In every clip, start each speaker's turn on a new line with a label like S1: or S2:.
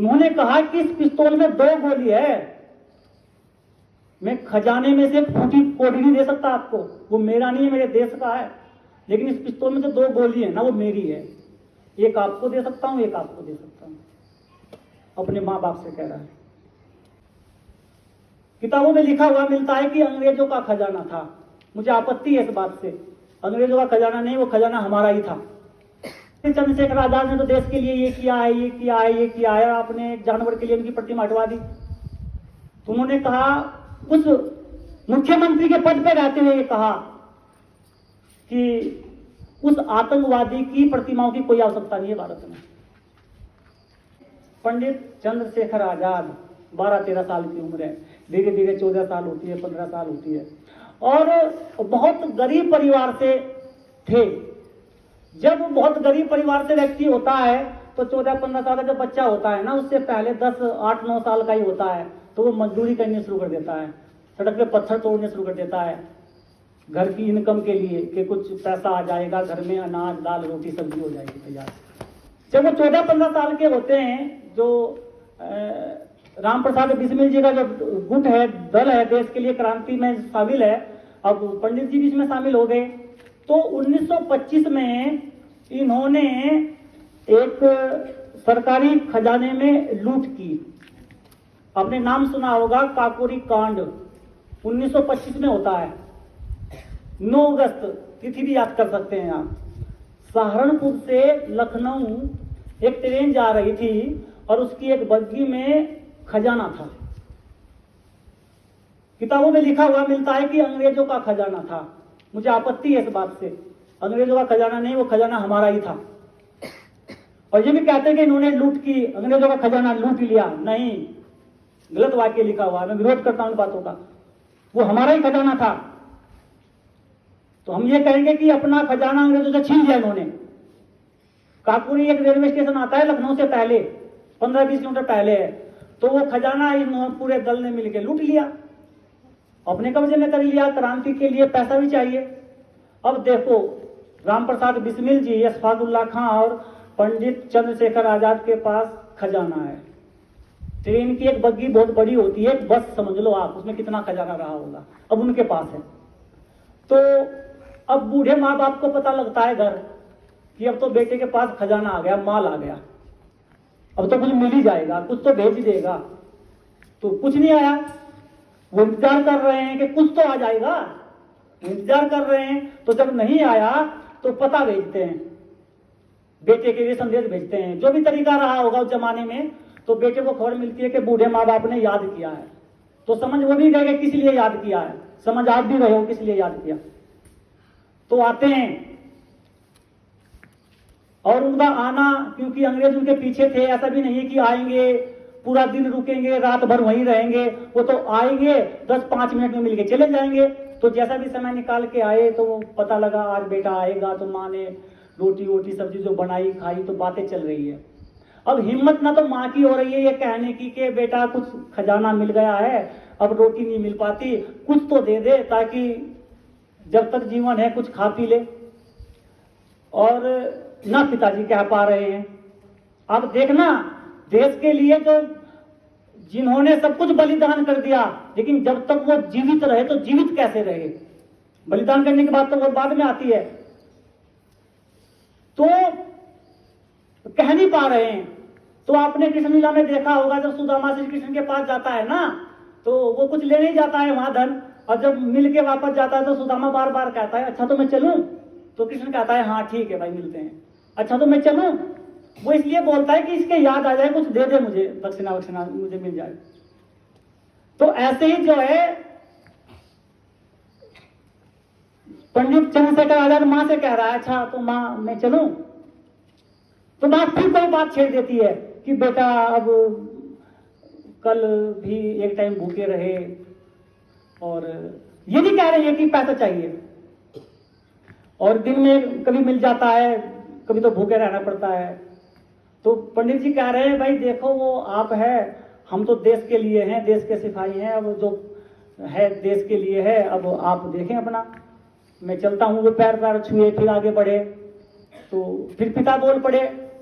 S1: उन्होंने कहा कि इस पिस्तौल में 2 गोली है, मैं खजाने में से फूटी कोडी नहीं दे सकता आपको, वो मेरा नहीं है, मेरे देश का है, लेकिन इस पिस्तौल में जो 2 गोली है ना वो मेरी है, एक आपको दे सकता हूं, एक आपको दे सकता हूं। अपने माँ बाप से कह रहा है। किताबों में लिखा हुआ मिलता है कि अंग्रेजों का खजाना था। मुझे आपत्ति है इस बात से, अंग्रेजों का खजाना नहीं, वो खजाना हमारा ही था। चंद्रशेखर आजाद ने तो देश के लिए ये किया है, ये किया है, ये किया है, आपने जानवर के लिए उनकी प्रतिमा हटवा दी। तो उन्होंने कहा, उस मुख्यमंत्री के पद पे रहते हुए ये कहा कि उस आतंकवादी की प्रतिमाओं की कोई आवश्यकता नहीं है भारत में। पंडित चंद्रशेखर आजाद 12-13 साल की उम्र है, धीरे धीरे 14 साल होती है, 15 साल होती है, और बहुत गरीब परिवार से थे। जब बहुत गरीब परिवार से व्यक्ति होता है तो 14-15 साल का जब बच्चा होता है ना, उससे पहले 10-8-9 साल का ही होता है, तो वो मजदूरी करनी शुरू कर देता है, सड़क पे पत्थर तोड़ने शुरू कर देता है घर की इनकम के लिए कि कुछ पैसा आ जाएगा, घर में अनाज दाल रोटी सब्जी हो जाएगी तैयार। जब वो 14-15 साल के होते हैं, जो राम प्रसाद बिस्मिल जी का जो गुट है, दल है, देश के लिए क्रांति में शामिल है, अब पंडित जी भी इसमें शामिल हो गए। तो 1925 में इन्होंने एक सरकारी खजाने में लूट की। आपने नाम सुना होगा, काकोरी कांड 1925 में होता है। 9 अगस्त तिथि भी याद कर सकते हैं आप। सहारनपुर से लखनऊ एक ट्रेन जा रही थी और उसकी एक बग्गी में खजाना था। किताबों में लिखा हुआ मिलता है कि अंग्रेजों का खजाना था। मुझे आपत्ति है इस बात से, अंग्रेजों का खजाना नहीं, वो खजाना हमारा ही था। और ये भी कहते हैं कि इन्होंने लूट की, अंग्रेजों का खजाना लूट लिया, नहीं, गलत वाक्य लिखा हुआ है, मैं विरोध करता हूं इन बातों का। वो हमारा ही खजाना था। तो हम ये कहेंगे कि अपना खजाना अंग्रेजों से छीन लिया इन्होंने। काकोरी एक रेलवे स्टेशन आता है लखनऊ से पहले, 15-20 किलोमीटर पहले है, तो वो खजाना इन पूरे दल ने मिलकर लूट लिया, अपने कब्जे में कर लिया। क्रांति के लिए पैसा भी चाहिए। अब देखो, राम प्रसाद बिस्मिल जी, अशफाकुल्लाह खां और पंडित चंद्रशेखर आजाद के पास खजाना है। ट्रेन की एक बग्गी बहुत बड़ी होती है, बस समझ लो आप, उसमें कितना खजाना रहा होगा, अब उनके पास है। तो अब बूढ़े माँ बाप को पता लगता है घर कि अब तो बेटे के पास खजाना आ गया, माल आ गया, अब तो कुछ मिल ही जाएगा, कुछ तो भेज देगा। तो कुछ नहीं आया। वो इंतजार कर रहे हैं कि कुछ तो आ जाएगा, इंतजार कर रहे हैं। तो जब नहीं आया तो पता भेजते हैं, बेटे के लिए संदेश भेजते हैं, जो भी तरीका रहा होगा उस जमाने में। तो बेटे को खबर मिलती है कि बूढ़े माँ बाप ने याद किया है। तो समझ वो भी गए कि किस लिए याद किया है, समझ आप भी रहे हो किस लिए याद किया। तो आते हैं, और उनका आना, क्योंकि अंग्रेज उनके पीछे थे, ऐसा भी नहीं है कि आएंगे पूरा दिन रुकेंगे, रात भर वहीं रहेंगे, वो तो आएंगे 10-5 मिनट में मिलके चले जाएंगे। तो जैसा भी समय निकाल के आए तो पता लगा आज बेटा आएगा, तो माँ ने रोटी वोटी सब्जी जो बनाई खाई, तो बातें चल रही है। अब हिम्मत ना तो माँ की हो रही है ये कहने की कि बेटा कुछ खजाना मिल गया है, अब रोटी नहीं मिल पाती, कुछ तो दे दे ताकि जब तक जीवन है कुछ खा पी ले। और ना पिताजी कह पा रहे हैं। अब देखना, देश के लिए तो जिन्होंने सब कुछ बलिदान कर दिया, लेकिन जब तक वो जीवित रहे तो जीवित कैसे रहे? बलिदान करने की बात तो बहुत बाद में आती है। तो कह नहीं पा रहे हैं। तो आपने कृष्ण लीला में देखा होगा, जब सुदामा श्री कृष्ण के पास जाता है ना, तो वो कुछ ले नहीं जाता है वहां धन, और जब मिल के वापस जाता है तो सुदामा बार बार कहता है अच्छा तो मैं चलूं? तो कृष्ण कहता है हाँ ठीक है भाई मिलते हैं। अच्छा तो मैं चलूं? वो इसलिए बोलता है कि इसके याद आ जाए, कुछ दे दे मुझे, दक्षिणा वक्षिणा मुझे मिल जाए। तो ऐसे ही जो है पंडित चंद्रशेखर आजाद माँ से कह रहा है अच्छा तो माँ मैं चलूं? तो माँ फिर कोई बात छेड़ देती है कि बेटा अब कल भी एक टाइम भूखे रहे, और ये भी कह रही है कि पैसा चाहिए, और दिन में कभी मिल जाता है, कभी तो भूखे रहना पड़ता है। तो पंडित जी कह रहे हैं भाई देखो वो आप है, हम तो देश के लिए हैं, देश के सिपाही हैं, अब जो है देश के लिए है, अब आप देखें अपना, मैं चलता हूँ। वो पैर पैर छुए फिर आगे बढ़े। तो फिर पिता बोल पड़े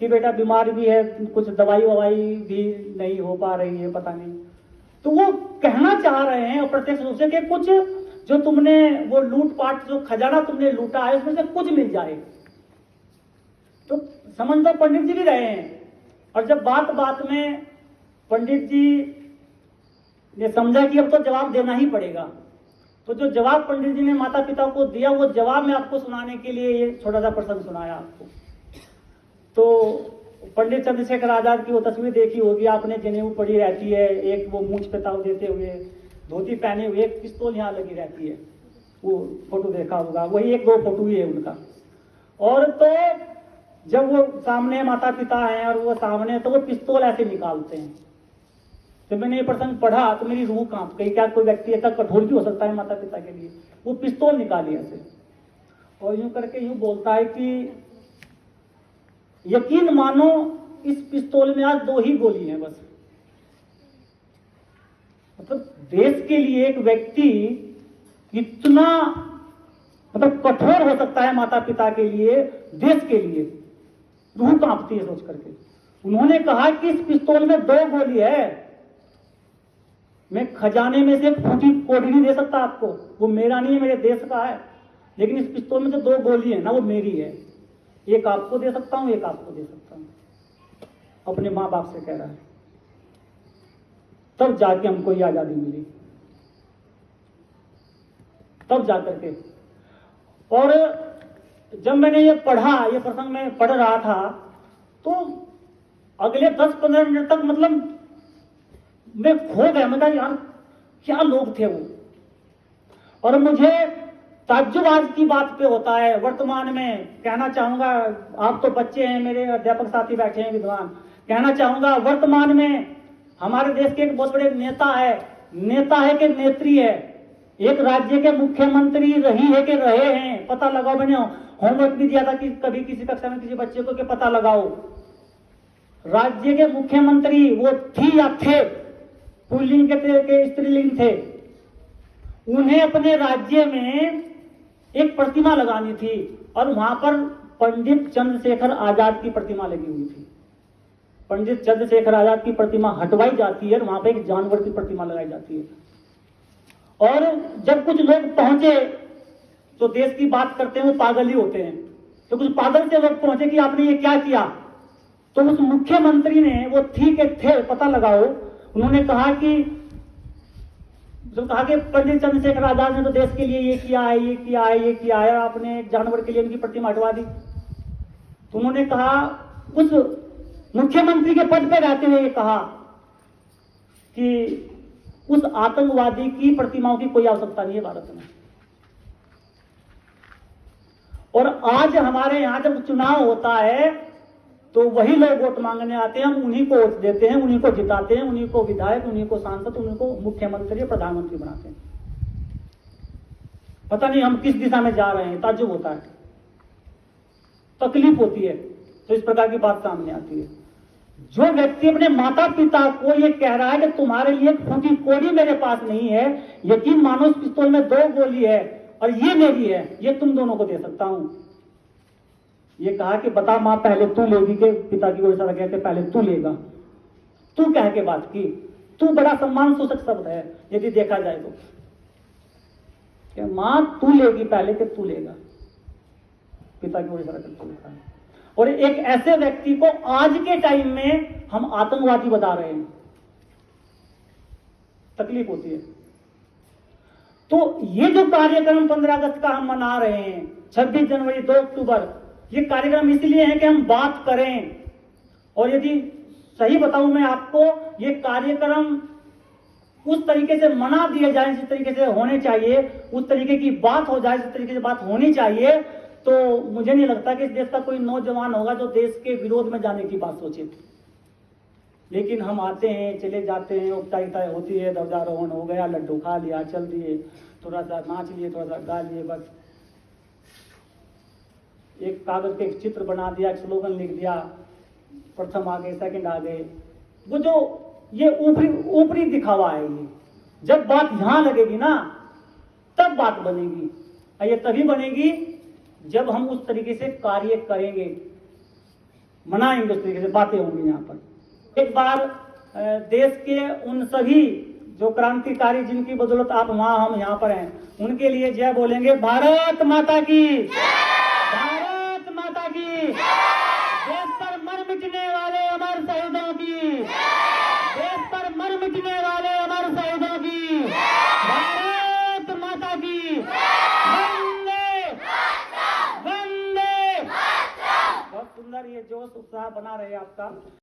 S1: कि बेटा बीमार भी है, कुछ दवाई ववाई भी नहीं हो पा रही है, पता नहीं। तो वो कहना चाह रहे हैं अप्रत्यक्ष रूप से कि कुछ जो तुमने वो लूटपाट, जो खजाना तुमने लूटा है, उसमें से कुछ मिल जाए। तो समझ तो पंडित जी भी रहे हैं, और जब बात बात में पंडित जी ने समझा कि अब तो जवाब देना ही पड़ेगा, तो जो जवाब पंडित जी ने माता पिता को दिया, वो जवाब मैं आपको सुनाने के लिए ये छोटा सा प्रसंग सुनाया आपको। तो पंडित चंद्रशेखर आजाद की वो तस्वीर देखी होगी आपने, जनेऊ पड़ी रहती है, एक वो मूंछ पे ताव देते हुए, धोती पहने हुए, एक पिस्तौल यहाँ लगी रहती है, वो फोटो देखा होगा, वही एक दो फोटो ही है उनका। और तो जब वो सामने माता पिता हैं और वो सामने, तो वो पिस्तौल ऐसे निकालते हैं। तो मैंने ये प्रसंग पढ़ा तो मेरी रूह कांप गई, क्या कोई व्यक्ति ऐसा कठोर भी हो सकता है माता पिता के लिए। वो पिस्तौल निकाली ऐसे और यूं करके यूं बोलता है कि यकीन मानो इस पिस्तौल में आज 2 ही गोली हैं बस। मतलब देश के लिए एक व्यक्ति इतना मतलब कठोर हो सकता है माता पिता के लिए, देश के लिए, रूह कांपती है सोच करके। उन्होंने कहा कि इस पिस्तौल में 2 गोली है, मैं खजाने में से फूटी कोड़ी नहीं दे सकता आपको, वो मेरा नहीं है, मेरे देश का है, लेकिन इस पिस्तौल में जो 2 गोली है ना, वो मेरी है, एक आपको दे सकता हूं, एक आपको दे सकता हूं। अपने मां बाप से कह रहा है, तब जाके हमको ये आजादी मिली, तब जाकर के। और जब मैंने ये पढ़ा, ये प्रसंग में पढ़ रहा था, तो अगले 10-15 मिनट तक मतलब मैं खो गया। मैं कहा यार क्या लोग थे वो। और मुझे ताज्जुब आज की बात पे होता है, वर्तमान में कहना चाहूंगा, आप तो बच्चे हैं, मेरे अध्यापक साथी बैठे हैं विद्वान, कहना चाहूंगा वर्तमान में हमारे देश के एक बहुत बड़े नेता है कि नेत्री है, एक राज्य के मुख्यमंत्री रही है कि रहे हैं, पता लगाओ। मैंने होमवर्क भी दिया था कि कभी किसी कक्षा में किसी बच्चे को कि पता लगाओ राज्य के मुख्यमंत्री वो थी या थे, पुल्लिंग के स्त्रीलिंग थे, उन्हें अपने राज्य में एक प्रतिमा लगानी थी और वहां पर पंडित चंद्रशेखर आजाद की प्रतिमा लगी हुई थी। पंडित चंद्रशेखर आजाद की प्रतिमा हटवाई जाती है और वहां पर एक जानवर की प्रतिमा लगाई जाती है। और जब कुछ लोग पहुंचे तो देश की बात करते हैं वो पागल ही होते हैं, तो कुछ पागल से लोग पहुंचे कि आपने ये क्या किया। तो उस मुख्यमंत्री ने, वो थी के थे पता लगाओ, उन्होंने कहा कि पंडित चंद्रशेखर आजाद ने तो देश के लिए ये किया है, ये किया है, ये किया है, आपने एक जानवर के लिए उनकी प्रतिमा हटवा दी। तो उन्होंने कहा, उस मुख्यमंत्री के पद पे रहते हुए ये कहा कि उस आतंकवादी की प्रतिमाओं की कोई आवश्यकता नहीं है भारत में। और आज हमारे यहां जब चुनाव होता है तो वही लोग वोट मांगने आते हैं, हम उन्हीं को वोट देते हैं, उन्हीं को जिताते हैं, उन्हीं को विधायक, उन्हीं को सांसद, उन्हीं को मुख्यमंत्री, प्रधानमंत्री बनाते हैं। पता नहीं हम किस दिशा में जा रहे हैं, ताज्जुब होता है, तकलीफ होती है। तो इस प्रकार की बात सामने आती है। जो व्यक्ति अपने माता पिता को ये कह रहा है कि तुम्हारे लिए फूटी कोड़ी मेरे पास नहीं है, यकीन मानो इस पिस्तौल में 2 गोली है और ये मेरी है, ये तुम दोनों को दे सकता हूं। ये कहा कि बता मां पहले तू लेगी, के पिता की ओर से कहते पहले तू लेगा, तू कह के बात की। तू बड़ा सम्मान सूचक शब्द है यदि देखा जाए तो, कि मां तू लेगी पहले कि तू लेगा, पिता की ओर से तू लेगा। और एक ऐसे व्यक्ति को आज के टाइम में हम आतंकवादी बता रहे हैं, तकलीफ होती है। तो ये जो कार्यक्रम 15 अगस्त का हम मना रहे हैं, 26 जनवरी, 2 अक्टूबर, ये कार्यक्रम इसलिए है कि हम बात करें। और यदि सही बताऊं मैं आपको, ये कार्यक्रम उस तरीके से मना दिए जाए जिस तरीके से होने चाहिए, उस तरीके की बात हो जाए जिस तरीके से बात होनी चाहिए, तो मुझे नहीं लगता कि इस देश का कोई नौजवान होगा जो देश के विरोध में जाने की बात सोचे। लेकिन हम आते हैं, चले जाते हैं, औपचारिकता होती है, ध्वजारोहण हो गया, लड्डू खा लिया, चल दिए, थोड़ा सा नाच लिए, थोड़ा सा गा लिए, बस एक कागज पे एक चित्र बना दिया, एक स्लोगन लिख दिया, प्रथम आ गए, सेकंड आ गए। वो जो ये ऊपरी दिखावा है, ये जब बात यहां लगेगी ना तब बात बनेगी। और ये तभी बनेगी जब हम उस तरीके से कार्य करेंगे। मनाएंगे, उस तरीके से बातें होंगी यहाँ पर। एक बार देश के उन सभी जो क्रांतिकारी जिनकी बदौलत आप वहां हम यहाँ पर हैं, उनके लिए जय बोलेंगे। भारत माता की, भारत माता की। देश पर मर मिटने वाले अमर शहीदों की, देश पर मर मिटने वाले अमर शहीदों की भारत माता की। वंदे वंदे। बहुत सुंदर ये जोश उत्साह बना रहे आपका।